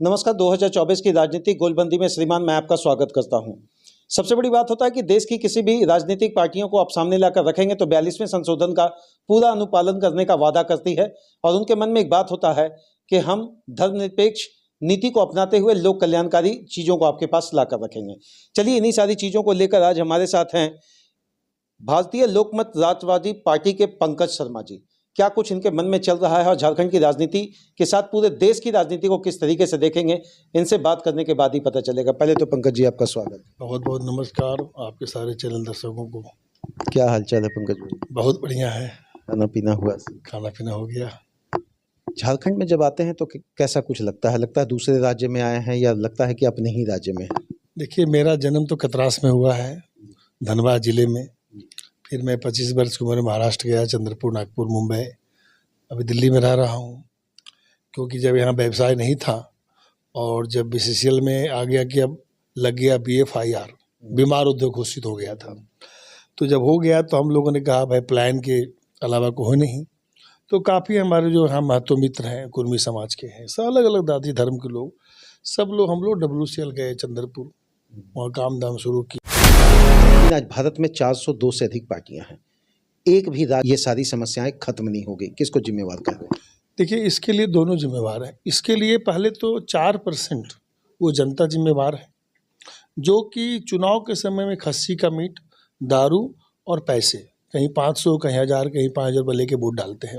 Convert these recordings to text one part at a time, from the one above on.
नमस्कार। 2024 की राजनीतिक गोलबंदी में श्रीमान मैं आपका स्वागत करता हूं। सबसे बड़ी बात होता है कि देश की किसी भी राजनीतिक पार्टियों को आप सामने लाकर रखेंगे तो 42वें संशोधन का पूरा अनुपालन करने का वादा करती है और उनके मन में एक बात होता है कि हम धर्मनिरपेक्ष नीति को अपनाते हुए लोक कल्याणकारी चीज़ों को आपके पास लाकर रखेंगे। चलिए इन्हीं सारी चीज़ों को लेकर आज हमारे साथ हैं भारतीय लोकमत राष्ट्रवादी पार्टी के पंकज शर्मा जी। क्या कुछ इनके मन में चल रहा है और झारखंड की राजनीति के साथ पूरे देश की राजनीति को किस तरीके से देखेंगे, इनसे बात करने के बाद ही पता चलेगा। पहले तो पंकज जी आपका स्वागत। बहुत बहुत नमस्कार आपके सारे चैनल दर्शकों को। क्या हालचाल है पंकज जी? बहुत बढ़िया है। खाना पीना हुआ? खाना पीना हो गया। झारखंड में जब आते हैं तो कैसा कुछ लगता है? लगता है दूसरे राज्य में आए हैं या लगता है कि अपने ही राज्य में हैं? देखिए, मेरा जन्म तो कतरास में हुआ है, धनबाद जिले में। फिर मैं 25 वर्ष की उम्र में महाराष्ट्र गया, चंद्रपुर, नागपुर, मुंबई। अभी दिल्ली में रह रहा हूँ क्योंकि जब यहाँ व्यवसाय नहीं था और जब BCCL में आ गया कि अब लग गया BFIR, बीमार उद्योग घोषित हो गया था। तो जब हो गया तो हम लोगों ने कहा भाई प्लान के अलावा कोई नहीं। तो काफ़ी हमारे जो यहाँ महत्व मित्र हैं, कुर्मी समाज के हैं, सब अलग अलग जाति धर्म के लोग, सब लोग हम लोग WCL गए चंद्रपुर, वहाँ काम धाम शुरू की। आज भारत में 402 से अधिक पार्टियां हैं, एक भी राज्य ये सारी समस्याएं खत्म नहीं हो गई। किसको जिम्मेवार कर रहे हैं? देखिए, इसके लिए दोनों जिम्मेवार हैं। इसके लिए पहले तो 4% वो जनता जिम्मेवार है जो कि चुनाव के समय में खस्सी का मीट, दारू और पैसे, कहीं 500 कहीं 1000 कहीं 5000 रुपये लेके वोट डालते हैं।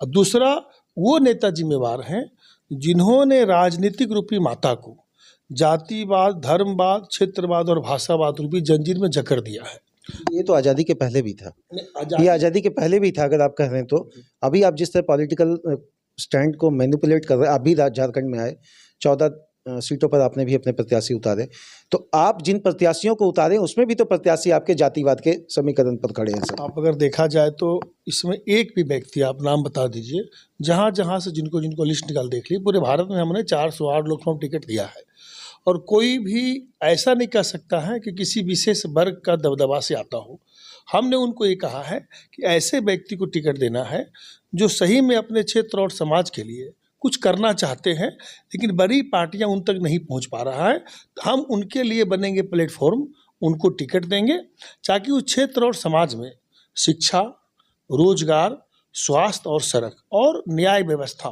और दूसरा वो नेता जिम्मेवार हैं जिन्होंने राजनीतिक रूपी माता को जातिवाद, धर्मवाद, क्षेत्रवाद और भाषावाद रूपी जंजीर में जकड़ दिया है। ये तो आज़ादी के पहले भी था। ये आज़ादी के पहले भी था अगर आप कह रहे हैं तो। अभी आप जिस तरह पॉलिटिकल स्टैंड को मैनिपुलेट कर रहे हैं, अभी झारखंड में आए 14 सीटों पर आपने भी अपने प्रत्याशी उतारे, तो आप जिन प्रत्याशियों को उतारे उसमें भी तो प्रत्याशी आपके जातिवाद के समीकरण पर खड़े हैं सर। आप अगर देखा जाए तो इसमें एक भी व्यक्ति, आप नाम बता दीजिए, जहाँ जहाँ से जिनको जिनको लिस्ट निकाल देख ली, पूरे भारत में हमने 408 लोकसभा टिकट दिया है और कोई भी ऐसा नहीं कह सकता है कि किसी विशेष वर्ग का दबदबा से आता हो। हमने उनको ये कहा है कि ऐसे व्यक्ति को टिकट देना है जो सही में अपने क्षेत्र और समाज के लिए कुछ करना चाहते हैं, लेकिन बड़ी पार्टियां उन तक नहीं पहुंच पा रहा है। तो हम उनके लिए बनेंगे प्लेटफॉर्म, उनको टिकट देंगे ताकि उस क्षेत्र और समाज में शिक्षा, रोजगार, स्वास्थ्य और सड़क और न्याय व्यवस्था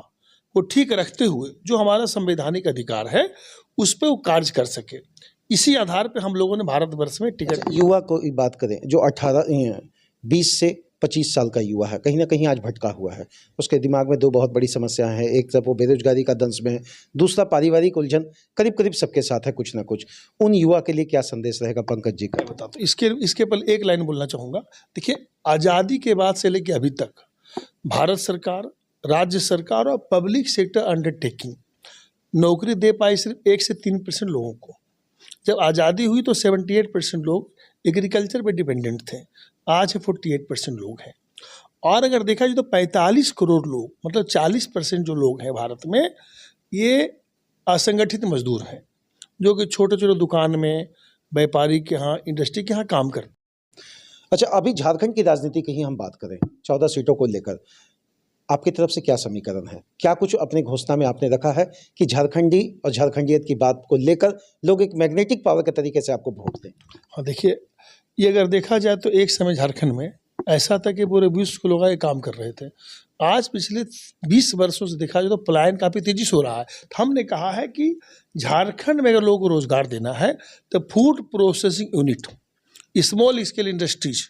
को ठीक रखते हुए जो हमारा संवैधानिक अधिकार है उस पर वो कार्य कर सके। इसी आधार पर हम लोगों ने भारतवर्ष में टिकट। युवा को बात करें जो 20 से 25 साल का युवा है, कहीं ना कहीं आज भटका हुआ है, उसके दिमाग में दो बहुत बड़ी समस्याएं हैं। एक तरफ वो बेरोजगारी का दंश में है, दूसरा पारिवारिक उलझन करीब करीब सबके साथ है कुछ ना कुछ। उन युवा के लिए क्या संदेश रहेगा पंकज जी का? बता तो इसके पहले एक लाइन बोलना चाहूँगा। देखिए, आज़ादी के बाद से लेकर अभी तक भारत सरकार, राज्य सरकार और पब्लिक सेक्टर अंडरटेकिंग नौकरी दे पाई सिर्फ 1 से 3% लोगों को। जब आज़ादी हुई तो 78% लोग एग्रीकल्चर पे डिपेंडेंट थे, आज 48% लोग हैं। और अगर देखा जाए तो 45 करोड़ लोग, मतलब 40% जो लोग हैं भारत में, ये असंगठित मजदूर हैं जो कि छोटे छोटे दुकान में, व्यापारी के यहाँ, इंडस्ट्री के यहाँ काम करते हैं। अच्छा, अभी झारखंड की राजनीति की ही हम बात करें, 14 सीटों को लेकर आपकी तरफ से क्या समीकरण है? क्या कुछ अपने घोषणा में आपने रखा है कि झारखंडी और झारखंडियत की बात को लेकर लोग एक मैग्नेटिक पावर के तरीके से आपको वोट दें? हाँ, देखिए, ये अगर देखा जाए तो एक समय झारखंड में ऐसा था कि पूरे विश्व के लोग ये काम कर रहे थे। आज पिछले 20 वर्षों से देखा जाए तो पलायन काफ़ी तेजी से हो रहा है। तो हमने कहा है कि झारखंड में अगर लोगों को रोजगार देना है तो food processing unit, small scale industries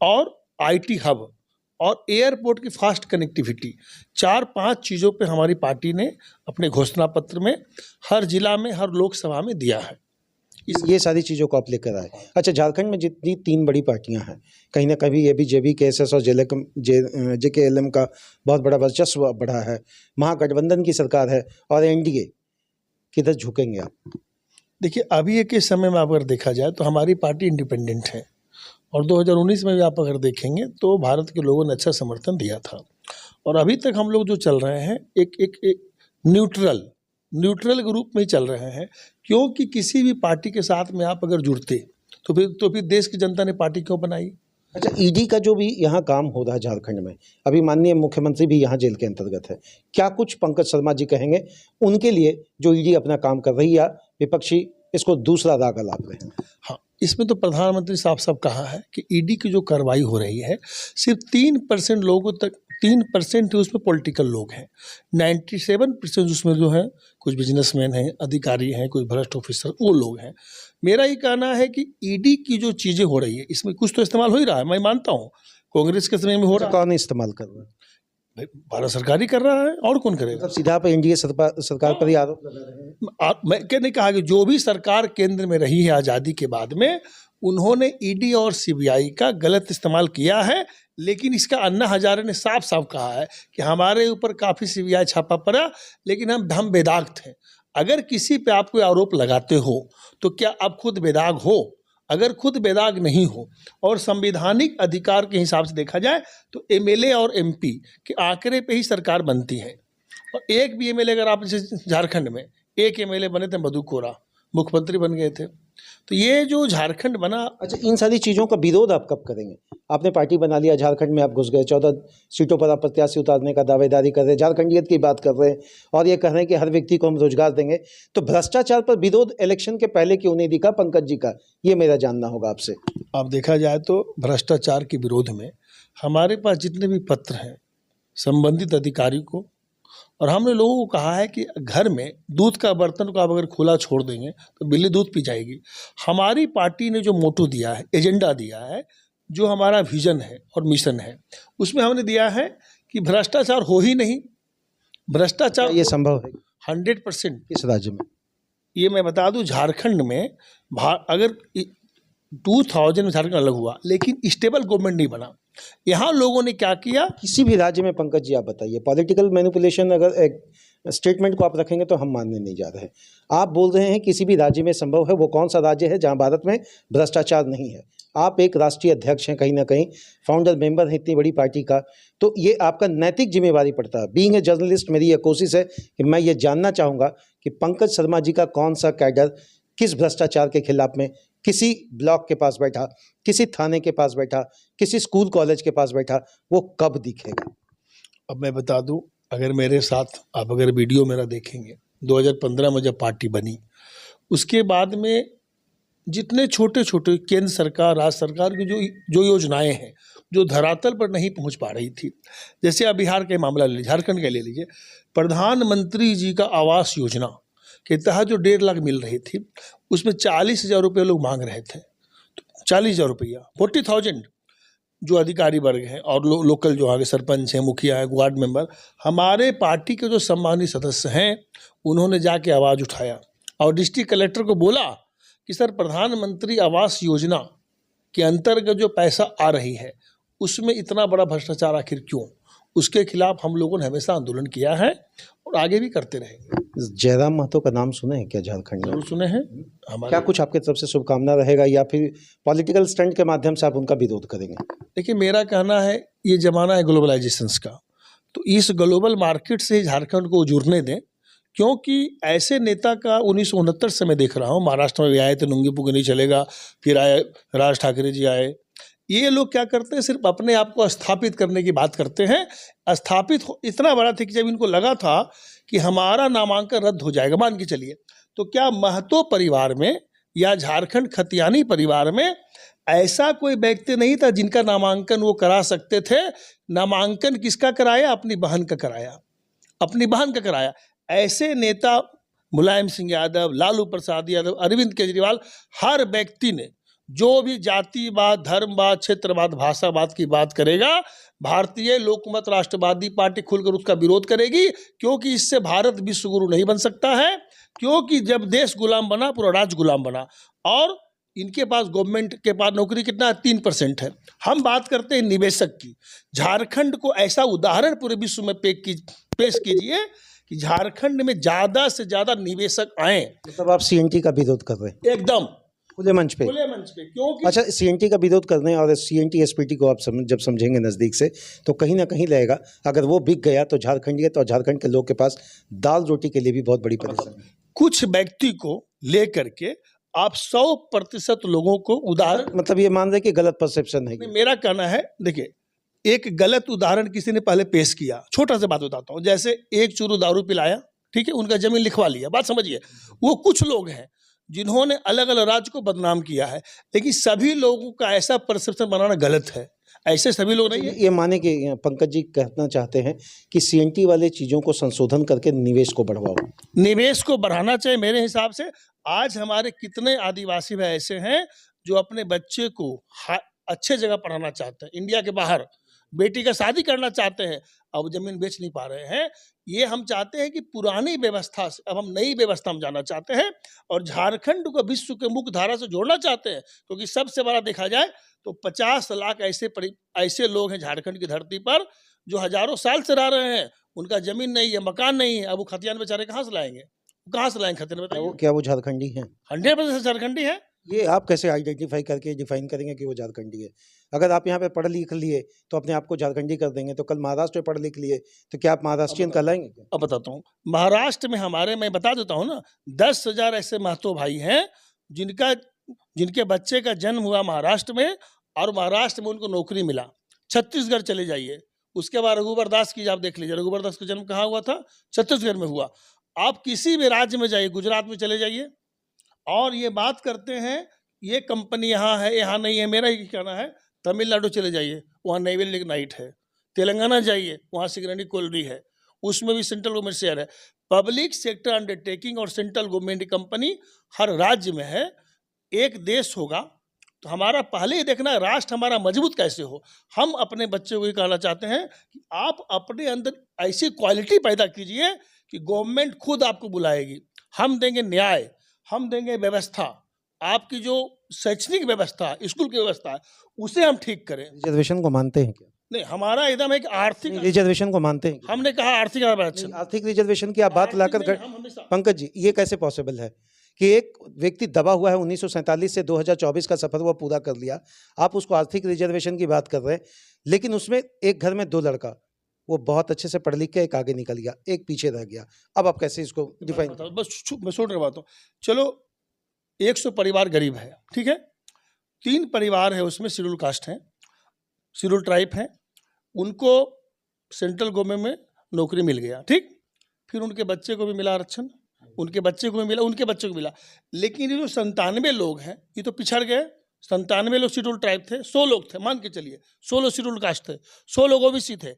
और IT हब और एयरपोर्ट की फास्ट कनेक्टिविटी, 4-5 चीज़ों पे हमारी पार्टी ने अपने घोषणा पत्र में हर जिला में, हर लोकसभा में दिया है। ये सारी चीज़ों को आप लेकर आए। अच्छा, झारखंड में जितनी 3 बड़ी पार्टियां हैं, कहीं ना कहीं ABJP, KSS और JKLM का बहुत बड़ा वर्चस्व बढ़ा है, महागठबंधन की सरकार है और NDA, किधर झुकेंगे आप? देखिए, अभी के समय में अगर देखा जाए तो हमारी पार्टी इंडिपेंडेंट है और 2019 में भी आप अगर देखेंगे तो भारत के लोगों ने अच्छा समर्थन दिया था। और अभी तक हम लोग जो चल रहे हैं एक न्यूट्रल के रूप में ही चल रहे हैं, क्योंकि किसी भी पार्टी के साथ में आप अगर जुड़ते तो फिर देश की जनता ने पार्टी क्यों बनाई? अच्छा, ईडी का जो भी यहाँ काम हो रहा है झारखंड में, अभी माननीय मुख्यमंत्री भी यहाँ जेल के अंतर्गत है, क्या कुछ पंकज शर्मा जी कहेंगे उनके लिए जो ईडी अपना काम कर रही है या विपक्षी इसको दूसरा राग लाभ रहे हैं? हाँ, इसमें तो प्रधानमंत्री साहब सब कहा है कि ईडी की जो कार्रवाई हो रही है सिर्फ 3% लोगों तक, 3% ही उसमें पॉलिटिकल लोग हैं, 97% उसमें जो है कुछ बिजनेसमैन हैं, अधिकारी हैं, कुछ भ्रष्ट ऑफिसर, वो लोग हैं। मेरा ये कहना है कि ईडी की जो चीज़ें हो रही है इसमें कुछ तो इस्तेमाल हो ही रहा है, मैं मानता हूँ कांग्रेस के समय में हो रहा है। कौन इस्तेमाल कर रहा है? भाई, भारत सरकार ही कर रहा है, और कौन करेगा? मतलब सीधा पे एनडीए सरकार पर ही आरोप लगा रहे हैं। मैं कहने कहा कि जो भी सरकार केंद्र में रही है आज़ादी के बाद में, उन्होंने ईडी और सीबीआई का गलत इस्तेमाल किया है। लेकिन इसका अन्ना हजारे ने साफ साफ कहा है कि हमारे ऊपर काफ़ी सीबीआई छापा पड़ा, लेकिन हम बेदाग थे। अगर किसी पे आप कोई आरोप लगाते हो तो क्या आप खुद बेदाग हो? अगर खुद बेदाग नहीं हो और संवैधानिक अधिकार के हिसाब से देखा जाए तो एमएलए और एमपी के आंकड़े पे ही सरकार बनती है। और एक भी एमएलए, अगर आप जैसे झारखंड में एक एमएलए बने थे, मधु कोरा, मुख्यमंत्री बन गए थे। तो ये जो झारखंड बना। अच्छा, इन सारी चीज़ों का विरोध आप कब करेंगे? आपने पार्टी बना लिया, झारखंड में आप घुस गए, 14 सीटों पर आप प्रत्याशी उतारने का दावेदारी कर रहे हैं, झारखंडियत की बात कर रहे हैं और ये कह रहे हैं कि हर व्यक्ति को हम रोजगार देंगे। तो भ्रष्टाचार पर विरोध इलेक्शन के पहले क्यों नहीं दिखा पंकज जी का, ये मेरा जानना होगा आपसे। आप देखा जाए तो भ्रष्टाचार के विरोध में हमारे पास जितने भी पत्र हैं संबंधित अधिकारी को, और हमने लोगों को कहा है कि घर में दूध का बर्तन को आप अगर खुला छोड़ देंगे तो बिल्ली दूध पी जाएगी। हमारी पार्टी ने जो मोटो दिया है, एजेंडा दिया है, जो हमारा विजन है और मिशन है, उसमें हमने दिया है कि भ्रष्टाचार हो ही नहीं। भ्रष्टाचार ये संभव है 100%। किस राज्य में? ये मैं बता दूं, झारखंड में अगर 2000 में झारखंड अलग हुआ लेकिन स्टेबल गवर्नमेंट नहीं बना। यहाँ लोगों ने क्या किया? किसी भी राज्य में पंकज जी आप बताइए, पॉलिटिकल मैनिपुलेशन अगर एक स्टेटमेंट को आप रखेंगे तो हम मानने नहीं जा रहे। आप बोल रहे हैं किसी भी राज्य में संभव है, वो कौन सा राज्य है जहां भारत में भ्रष्टाचार नहीं है? आप एक राष्ट्रीय अध्यक्ष हैं, कहीं ना कहीं फाउंडर मेंबर हैं इतनी बड़ी पार्टी का, तो ये आपका नैतिक जिम्मेवारी पड़ता है। बीइंग ए जर्नलिस्ट मेरी ये कोशिश है कि मैं ये जानना चाहूँगा कि पंकज शर्मा जी का कौन सा कैडर किस भ्रष्टाचार के खिलाफ में किसी ब्लॉक के पास बैठा, किसी थाने के पास बैठा, किसी स्कूल कॉलेज के पास बैठा, वो कब दिखेगा? अब मैं बता दूं, अगर मेरे साथ आप अगर वीडियो मेरा देखेंगे, 2015 में जब पार्टी बनी, उसके बाद में जितने छोटे छोटे केंद्र सरकार, राज्य सरकार की जो योजनाएं हैं जो धरातल पर नहीं पहुंच पा रही थी, जैसे आप बिहार का मामला ले लीजिए, झारखंड का ले लीजिए, प्रधानमंत्री जी का आवास योजना के तहत जो 1.5 लाख मिल रही थी, उसमें 40,000 रुपये लोग मांग रहे थे। तो 40,000 रुपया, 40,000 जो अधिकारी वर्ग हैं और लोकल जो आगे सरपंच हैं, मुखिया हैं, वार्ड मेंबर, हमारे पार्टी के जो सम्मानित सदस्य हैं, उन्होंने जाके आवाज़ उठाया और डिस्ट्रिक्ट कलेक्टर को बोला कि सर, प्रधानमंत्री आवास योजना के अंतर्गत जो पैसा आ रही है उसमें इतना बड़ा भ्रष्टाचार आखिर क्यों? उसके खिलाफ हम लोगों ने हमेशा आंदोलन किया है और आगे भी करते रहेंगे। जयराम महतो का नाम सुने हैं क्या झारखंड में? जरूर सुने हैं। क्या कुछ आपके तरफ से शुभकामना रहेगा या फिर पॉलिटिकल स्टंट के माध्यम से आप उनका विरोध करेंगे? देखिए, मेरा कहना है ये ज़माना है ग्लोबलाइजेशंस का, तो इस ग्लोबल मार्केट से झारखंड को जुड़ने दें, क्योंकि ऐसे नेता का 1969 से मैं देख रहा हूँ। महाराष्ट्र में भी आए थे, नुंगी पुंगी नहीं चलेगा, फिर आए राज ठाकरे जी आए। ये लोग क्या करते हैं, सिर्फ अपने आप को स्थापित करने की बात करते हैं। स्थापित इतना बड़ा थे कि जब इनको लगा था कि हमारा नामांकन रद्द हो जाएगा, मान के चलिए, तो क्या महतो परिवार में या झारखंड खतियानी परिवार में ऐसा कोई व्यक्ति नहीं था जिनका नामांकन वो करा सकते थे? नामांकन किसका कराया? अपनी बहन का कराया, अपनी बहन का कराया। ऐसे नेता मुलायम सिंह यादव, लालू प्रसाद यादव, अरविंद केजरीवाल, हर व्यक्ति ने जो भी जातिवाद, धर्मवाद, क्षेत्रवाद, भाषावाद की बात करेगा, भारतीय लोकमत राष्ट्रवादी पार्टी खुलकर उसका विरोध करेगी, क्योंकि इससे भारत विश्व गुरु नहीं बन सकता है। क्योंकि जब देश गुलाम बना, पूरा राज्य गुलाम बना, और इनके पास गवर्नमेंट के पास नौकरी कितना है? 3% है। हम बात करते हैं निवेशक की। झारखंड को ऐसा उदाहरण पूरे विश्व में पेश कीजिए कि झारखंड में ज़्यादा से ज़्यादा निवेशक आए। मतलब आप सीएनटी का विरोध कर रहे हैं एकदम खुले मंच पे? क्योंकि अच्छा, सीएनटी का विरोध करने और सीएनटी एसपीटी को आप जब समझेंगे नज़दीक से तो कहीं ना कहीं लगेगा, अगर वो बिक गया तो झारखंडियत और झारखंड के लोग के पास दाल रोटी के लिए भी बहुत बड़ी परेशानी है। कुछ व्यक्ति को लेकर के आप 100% लोगों को उदाहरण, मतलब ये मान रहे कि गलत परसेप्शन है नहीं, मेरा कहना है, देखिए एक गलत उदाहरण किसी ने पहले पेश किया, छोटा सा बात बताता हूँ। जैसे एक चूरू दारू पिलाया, ठीक है, उनका जमीन लिखवा लिया, बात समझिए। वो कुछ लोग हैं जिन्होंने अलग अलग राज्य को बदनाम किया है, लेकिन सभी लोगों का ऐसा परसेप्शन बनाना गलत है। ऐसे सभी लोग नहीं है। ये माने कि पंकज जी कहना चाहते हैं कि सीएनटी वाले चीजों को संशोधन करके निवेश को बढ़ाओ। निवेश को बढ़ाना चाहिए मेरे हिसाब से। आज हमारे कितने आदिवासी भाई ऐसे हैं जो अपने बच्चे को अच्छे जगह पढ़ाना चाहते हैं, इंडिया के बाहर बेटी का शादी करना चाहते हैं, अब जमीन बेच नहीं पा रहे हैं। ये हम चाहते हैं कि पुरानी व्यवस्था से अब हम नई व्यवस्था में जाना चाहते हैं और झारखंड को विश्व के मुख्य धारा से जोड़ना चाहते हैं, क्योंकि सबसे बड़ा देखा जाए तो 50 लाख ऐसे लोग हैं झारखंड की धरती पर जो हजारों साल से रह रहे हैं, उनका जमीन नहीं है, मकान नहीं है। अब वो खतियान बेचारे कहाँ से लाएंगे, कहाँ से लाएंगे खतियान? बताइए। क्या वो झारखंडी हैं? 100% झारखंडी है। ये आप कैसे आइडेंटिफाई करके डिफाइन करेंगे कि वो झारखंडी है? अगर आप यहाँ पे पढ़ लिख लिए तो अपने आप को झारखंडी कर देंगे, तो कल महाराष्ट्र में पढ़ लिख लिए तो क्या आप महाराष्ट्रियन कहलाएंगे? अब बताता हूँ, महाराष्ट्र में हमारे, मैं बता देता हूँ ना, 10,000 ऐसे महतो भाई हैं जिनके बच्चे का जन्म हुआ महाराष्ट्र में और महाराष्ट्र में उनको नौकरी मिला। छत्तीसगढ़ चले जाइए, उसके बाद रघुवर दास की आप देख लीजिए, रघुवर दास का जन्म कहाँ हुआ था? छत्तीसगढ़ में हुआ। आप किसी भी राज्य में जाइए, गुजरात में चले जाइए, और ये बात करते हैं ये कंपनी यहाँ है, यहाँ नहीं है। मेरा ही कहना है, तमिलनाडु चले जाइए, वहाँ नेवल लिग्नाइट है। तेलंगाना जाइए, वहाँ सिगरेटी कोयलरी है, उसमें भी सेंट्रल गवर्नमेंट शेयर है। पब्लिक सेक्टर अंडरटेकिंग और सेंट्रल गवर्नमेंट की कंपनी हर राज्य में है। एक देश होगा तो हमारा पहले ही देखना है राष्ट्र हमारा मजबूत कैसे हो। हम अपने बच्चे को ये कहना चाहते हैं कि आप अपने अंदर ऐसी क्वालिटी पैदा कीजिए कि गवर्नमेंट खुद आपको बुलाएगी। हम देंगे न्याय, हम देंगे व्यवस्था, आपकी जो शैक्षणिक व्यवस्था, स्कूल की व्यवस्था है, उसे हम ठीक करें। रिजर्वेशन को मानते हैं क्या? नहीं, हमारा एकदम एक आर्थिक, रिजर्वेशन को मानते हैं? हमने कहा आर्थिक आरक्षण। आर्थिक रिजर्वेशन की आप बात लाकर पंकज जी, ये कैसे पॉसिबल है कि एक व्यक्ति दबा हुआ है, 1947 से 2024 का सफर वो पूरा कर लिया, आप उसको आर्थिक रिजर्वेशन की बात कर रहे हैं, लेकिन उसमें एक घर में 2 लड़का, वो बहुत अच्छे से पढ़ लिख के एक आगे निकल गया, एक पीछे रह गया। अब आप कैसे इसको डिफाइन? बस मैं छोड़ रहा बात हूँ। चलो 100 परिवार गरीब है, ठीक है, 3 परिवार है उसमें शेड्यूल कास्ट है, शेड्यूल ट्राइब है, उनको सेंट्रल गवर्नमेंट में नौकरी मिल गया, ठीक, फिर उनके बच्चे को भी मिला आरक्षण, उनके बच्चे को भी मिला, उनके बच्चे को मिला। लेकिन ये जो 97 लोग हैं ये तो पिछड़ गए। 97 लोग शेड्यूल ट्राइब थे, 100 लोग थे, मान के चलिए 100 लोग शेड्यूल कास्ट थे, 100 लोग ओबीसी थे,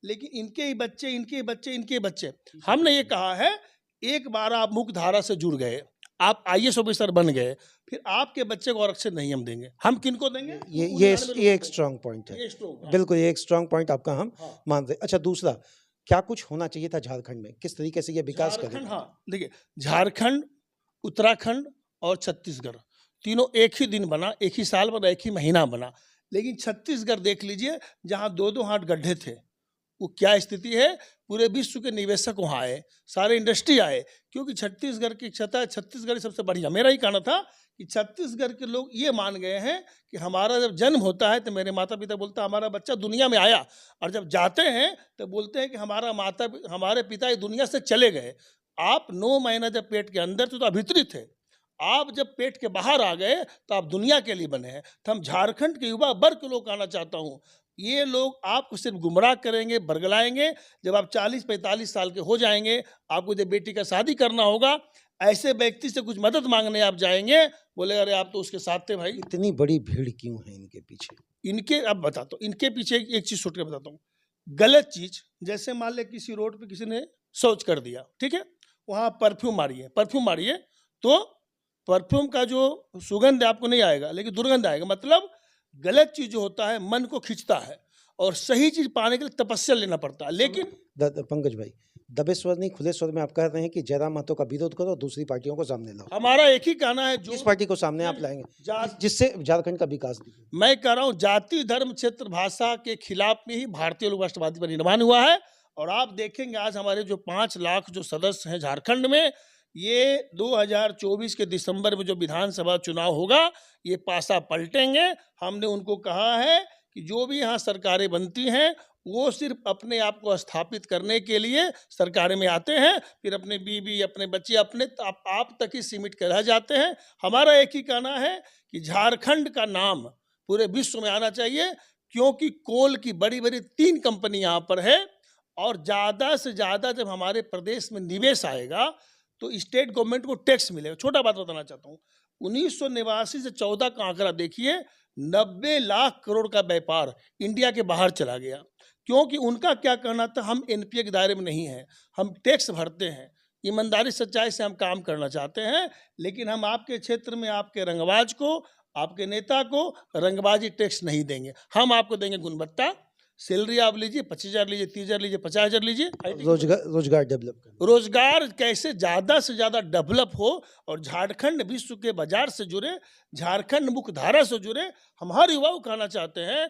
लेकिन इनके ही बच्चे, इनके बच्चे, इनके बच्चे। हमने ये कहा है, एक बार आप मुख्य धारा से जुड़ गए, आप IAS ऑफिसर बन गए, फिर आपके बच्चे को आरक्षण नहीं हम देंगे। हम किनको देंगे? ये एक स्ट्रांग पॉइंट है, बिल्कुल ये एक स्ट्रांग पॉइंट आपका हम मानते हैं। अच्छा, दूसरा, क्या कुछ होना चाहिए था झारखंड में, किस तरीके से ये विकास करें? हाँ देखिए, झारखंड, उत्तराखंड और छत्तीसगढ़ तीनों एक ही दिन बना, एक ही साल बना, एक ही महीना बना। लेकिन छत्तीसगढ़ देख लीजिए, जहाँ 2-2 हाथ गड्ढे थे, वो क्या स्थिति है। पूरे विश्व के निवेशक वहाँ आए, सारे इंडस्ट्री आए, क्योंकि छत्तीसगढ़ की क्षमता है, छत्तीसगढ़ सबसे बढ़िया। मेरा ही कहना था कि छत्तीसगढ़ के लोग ये मान गए हैं कि हमारा जब जन्म होता है तो मेरे माता पिता बोलता है हमारा बच्चा दुनिया में आया, और जब जाते हैं तो बोलते हैं कि हमारे पिता इस दुनिया से चले गए। आप 9 महीना जब पेट के अंदर थे तो अभित्री थे, आप जब पेट के बाहर आ गए तो आप दुनिया के लिए बने हैं। तो हम झारखंड के युवा वर्ग के लोग कहना चाहता हूँ, ये लोग आपको सिर्फ गुमराह करेंगे, बरगलाएंगे। जब आप 40-45 साल के हो जाएंगे, आपको जब बेटी का शादी करना होगा, ऐसे व्यक्ति से कुछ मदद मांगने आप जाएंगे, बोले अरे आप तो उसके साथ थे भाई। इतनी बड़ी भीड़ क्यों है इनके पीछे? इनके, अब बताता हूँ, इनके पीछे एक चीज़ छोड़ के बताता हूँ। गलत चीज़, जैसे मान ले किसी रोड पे किसी ने शौच कर दिया, ठीक है, वहाँ परफ्यूम मारिए तो परफ्यूम का जो सुगंध आपको नहीं आएगा, लेकिन दुर्गंध आएगा। मतलब गलत चीज़ जो होता है मन को खींचता है, और सही चीज़ पाने के लिए तपस्या लेना पड़ता है। लेकिन पंकज भाई, दबे स्वर नहीं खुले स्वर में आप कह रहे हैं कि जयराम महतो का विरोध करो, दूसरी पार्टियों को सामने लाओ। हमारा एक ही कहना है, जिस पार्टी को सामने आप लाएंगे जिससे झारखंड का विकास दिखे। मैं कह रहा हूँ, जाति धर्म क्षेत्र भाषा के खिलाफ में ही भारतीय लोक राष्ट्रवादी का निर्माण हुआ है। और आप देखेंगे आज हमारे जो 5 लाख जो सदस्य हैं झारखंड में, ये 2024 के दिसंबर में जो विधानसभा चुनाव होगा, ये पासा पलटेंगे। हमने उनको कहा है कि जो भी यहाँ सरकारें बनती हैं वो सिर्फ अपने आप को स्थापित करने के लिए सरकार में आते हैं, फिर अपने बीवी, अपने बच्चे, अपने आप तक ही सीमित कर रह जाते हैं। हमारा एक ही कहना है कि झारखंड का नाम पूरे विश्व में आना चाहिए, क्योंकि कोल की बड़ी बड़ी 3 कंपनी यहाँ पर है, और ज़्यादा से ज़्यादा जब हमारे प्रदेश में निवेश आएगा तो स्टेट गवर्नमेंट को टैक्स मिलेगा। छोटा बात बताना चाहता हूँ, 1989 से 14 का आंकड़ा देखिए, 90 लाख करोड़ का व्यापार इंडिया के बाहर चला गया, क्योंकि उनका क्या कहना था, हम एनपीए के दायरे में नहीं हैं, हम टैक्स भरते हैं, ईमानदारी सच्चाई से हम काम करना चाहते हैं, लेकिन हम आपके क्षेत्र में आपके रंगबाज को, आपके नेता को रंगबाजी टैक्स नहीं देंगे, हम आपको देंगे गुणवत्ता। सैलरी आप लीजिए, 25,000 लीजिए, 30,000 लीजिए, 50,000 लीजिए। रोजगार डेवलप करना, रोजगार कैसे ज़्यादा से ज़्यादा डेवलप हो और झारखंड विश्व के बाजार से जुड़े, झारखंड मुख्य धारा से जुड़े, हम हर युवा को कहना चाहते हैं।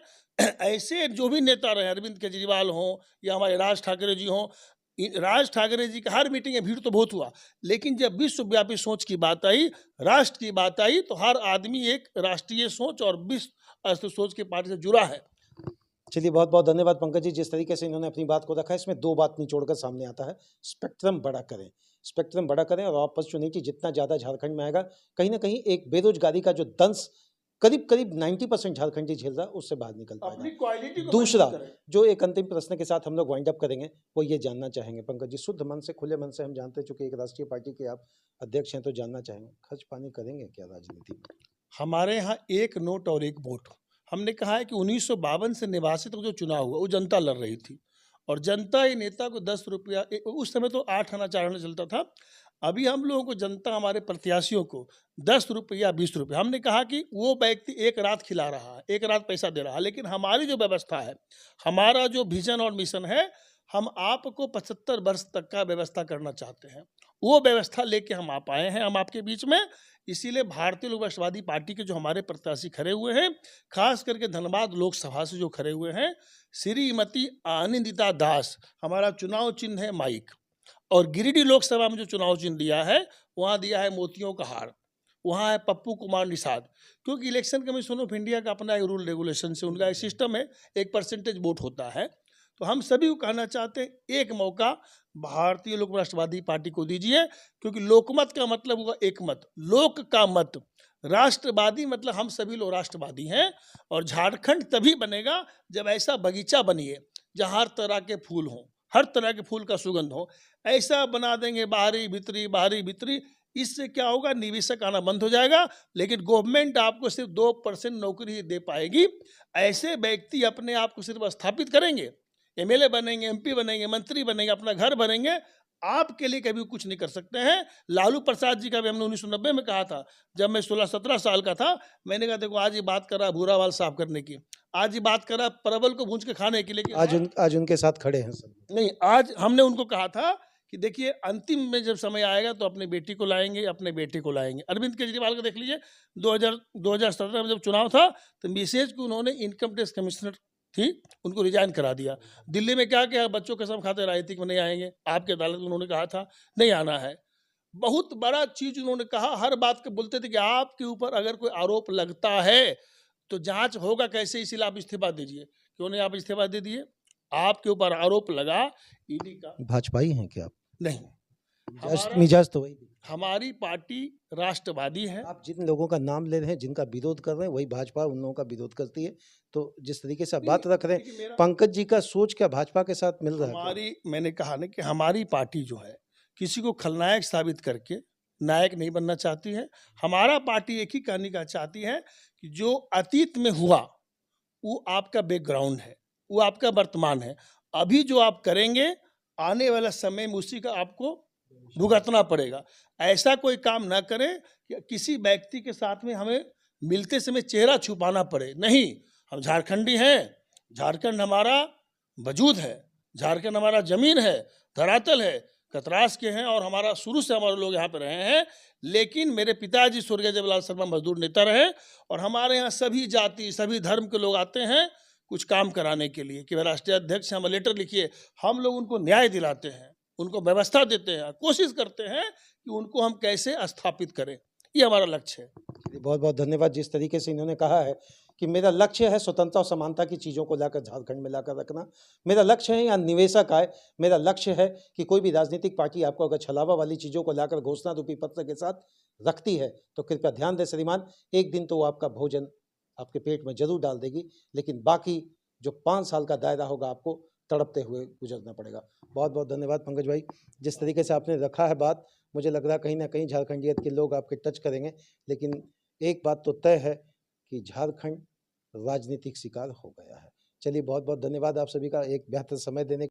ऐसे जो भी नेता रहे, अरविंद केजरीवाल हों या हमारे राज ठाकरे जी हों, राज ठाकरे जी का हर मीटिंग में भीड़ तो बहुत हुआ, लेकिन जब विश्वव्यापी सोच की बात आई, राष्ट्र की बात आई, तो हर आदमी एक राष्ट्रीय सोच और विश्व सोच के पार्टी से जुड़ा है। चलिए, बहुत बहुत धन्यवाद पंकज जी। जिस तरीके से इन्होंने अपनी बात को रखा है, इसमें 2 बात निचोड़कर सामने आता है। स्पेक्ट्रम बड़ा करें, स्पेक्ट्रम बड़ा करें, और वापस चुनें कि जितना ज़्यादा झारखंड में आएगा, कहीं ना कहीं एक बेरोजगारी का जो दंश करीब करीब 90% झारखंड झेल रहा है, उससे बाहर निकल पाएगा। दूसरा, जो एक अंतिम प्रश्न के साथ हम लोग वाइंड अप करेंगे, वो ये जानना चाहेंगे पंकज जी, शुद्ध मन से, खुले मन से, हम जानते हैं चूंकि एक राष्ट्रीय पार्टी के आप अध्यक्ष हैं, तो जानना चाहेंगे, खर्च पानी करेंगे क्या राजनीति में? हमारे यहाँ एक नोट और एक वोट। हमने कहा है कि 1952 से 89 तक जो चुनाव हुआ वो जनता लड़ रही थी, और जनता ही नेता को 10 रुपया, उस समय तो 8 आना 4 आना चलता था, अभी हम लोगों को जनता, हमारे प्रत्याशियों को 10 रुपया 20 रुपया। हमने कहा कि वो व्यक्ति एक रात खिला रहा है, एक रात पैसा दे रहा है, लेकिन हमारी जो व्यवस्था है, हमारा जो विजन और मिशन है, हम आपको 75 वर्ष तक का व्यवस्था करना चाहते हैं। वो व्यवस्था लेके हम आप आए हैं, हम आपके बीच में। इसीलिए भारतीय लोक राष्ट्रवादी पार्टी के जो हमारे प्रत्याशी खड़े हुए हैं, खास करके धनबाद लोकसभा से जो खड़े हुए हैं, श्रीमती आनंदिता दास, हमारा चुनाव चिन्ह है माइक, और गिरिडीह लोकसभा में जो चुनाव चिन्ह दिया है, वहाँ दिया है मोतियों का हार, वहाँ है पप्पू कुमार निषाद, क्योंकि इलेक्शन कमीशन ऑफ इंडिया का अपना एक रूल रेगुलेशन से उनका एक सिस्टम है, एक परसेंटेज वोट होता है। तो हम सभी को कहना चाहते हैं, एक मौका भारतीय लोक राष्ट्रवादी पार्टी को दीजिए, क्योंकि लोकमत का मतलब हुआ एक मत, लोक का मत, राष्ट्रवादी मतलब हम सभी लोग राष्ट्रवादी हैं। और झारखंड तभी बनेगा जब ऐसा बगीचा बनिए जहाँ हर तरह के फूल हों, हर तरह के फूल का सुगंध हो। ऐसा बना देंगे बाहरी भीतरी, इससे क्या होगा, निवेशक आना बंद हो जाएगा, लेकिन गवर्नमेंट आपको सिर्फ 2% नौकरी ही दे पाएगी। ऐसे व्यक्ति अपने आप को सिर्फ स्थापित करेंगे, एमएलए बनेंगे, एमपी बनेंगे, मंत्री बनेंगे, अपना घर बनेंगे, आपके लिए कभी कुछ नहीं कर सकते हैं। लालू प्रसाद जी का भी हमने 1990 में कहा था, जब मैं 16-17 साल का था, मैंने कहा देखो आज ये बात कर रहा भूरा बाल साफ करने की, आज ये बात कर रहा परवल को भूंज के खाने के लिए, आज उनके साथ खड़े हैं सब। नहीं, आज हमने उनको कहा था कि देखिए अंतिम में जब समय आएगा तो अपने बेटी को लाएंगे, अपने बेटे को लाएंगे। अरविंद केजरीवाल को देख लीजिए, 2017 में जब चुनाव था तो मैसेज को उन्होंने इनकम टैक्स कमिश्नर थी, उनको रिजाइन करा दिया। दिल्ली में क्या क्या बच्चों कसम खाते राजनीतिक में नहीं आएंगे, आपके अदालत में उन्होंने कहा था नहीं आना है। बहुत बड़ा चीज उन्होंने कहा, हर बात को बोलते थे कि आपके ऊपर अगर कोई आरोप लगता है तो जांच होगा कैसे, इसीलिए आप इस्तीफा दीजिए। क्यों नहीं आप इस्तीफा दे दिए? आपके ऊपर आरोप लगा ईडी का। भाजपाई हैं क्या आप? नहीं, मिजाज तो वही। हमारी पार्टी राष्ट्रवादी है। आप जिन लोगों का नाम ले रहे हैं, जिनका विरोध कर रहे हैं, वही भाजपा उन लोगों का विरोध करती है। तो जिस तरीके से आप बात रख रहे हैं, पंकज जी का सोच क्या भाजपा के साथ मिल रहा है? मैंने कहा ना कि हमारी पार्टी जो है किसी को खलनायक साबित करके नायक नहीं बनना चाहती है। हमारा पार्टी एक ही कहने का चाहती है कि जो अतीत में हुआ वो आपका बैकग्राउंड है, वो आपका वर्तमान है। अभी जो आप करेंगे आने वाला समय में उसी का आपको भुगतना पड़ेगा। ऐसा कोई काम ना करें कि किसी व्यक्ति के साथ में हमें मिलते समय चेहरा छुपाना पड़े। नहीं, हम झारखंडी हैं, झारखंड हमारा वजूद है, झारखंड हमारा जमीन है, धरातल है, कतरास के हैं, और हमारा शुरू से हमारे लोग यहाँ पे रहे हैं। लेकिन मेरे पिताजी स्वर्गीय जवाहरलाल शर्मा मजदूर नेता रहे, और हमारे यहाँ सभी जाति सभी धर्म के लोग आते हैं कुछ काम कराने के लिए कि राष्ट्रीय अध्यक्ष हमें लेटर लिखिए। हम लोग उनको न्याय दिलाते हैं, उनको व्यवस्था देते हैं, कोशिश करते हैं कि उनको हम कैसे स्थापित करें। ये हमारा लक्ष्य है। बहुत बहुत धन्यवाद। जिस तरीके से इन्होंने कहा है कि मेरा लक्ष्य है स्वतंत्रता और समानता की चीज़ों को लाकर झारखंड में लाकर रखना, मेरा लक्ष्य है यहाँ निवेशक आए, मेरा लक्ष्य है कि कोई भी राजनीतिक पार्टी आपको अगर छलावा वाली चीज़ों को लाकर घोषणा रूपी पत्र के साथ रखती है तो कृपया ध्यान दें श्रीमान, एक दिन तो वो आपका भोजन आपके पेट में जरूर डाल देगी, लेकिन बाकी जो 5 साल का दायरा होगा आपको तड़पते हुए गुजरना पड़ेगा। बहुत बहुत धन्यवाद पंकज भाई, जिस तरीके से आपने रखा है बात, मुझे लग रहा है कहीं ना कहीं झारखंडियत के लोग आपके टच करेंगे, लेकिन एक बात तो तय है कि झारखंड राजनीतिक शिकार हो गया है। चलिए बहुत बहुत धन्यवाद आप सभी का एक बेहतर समय देने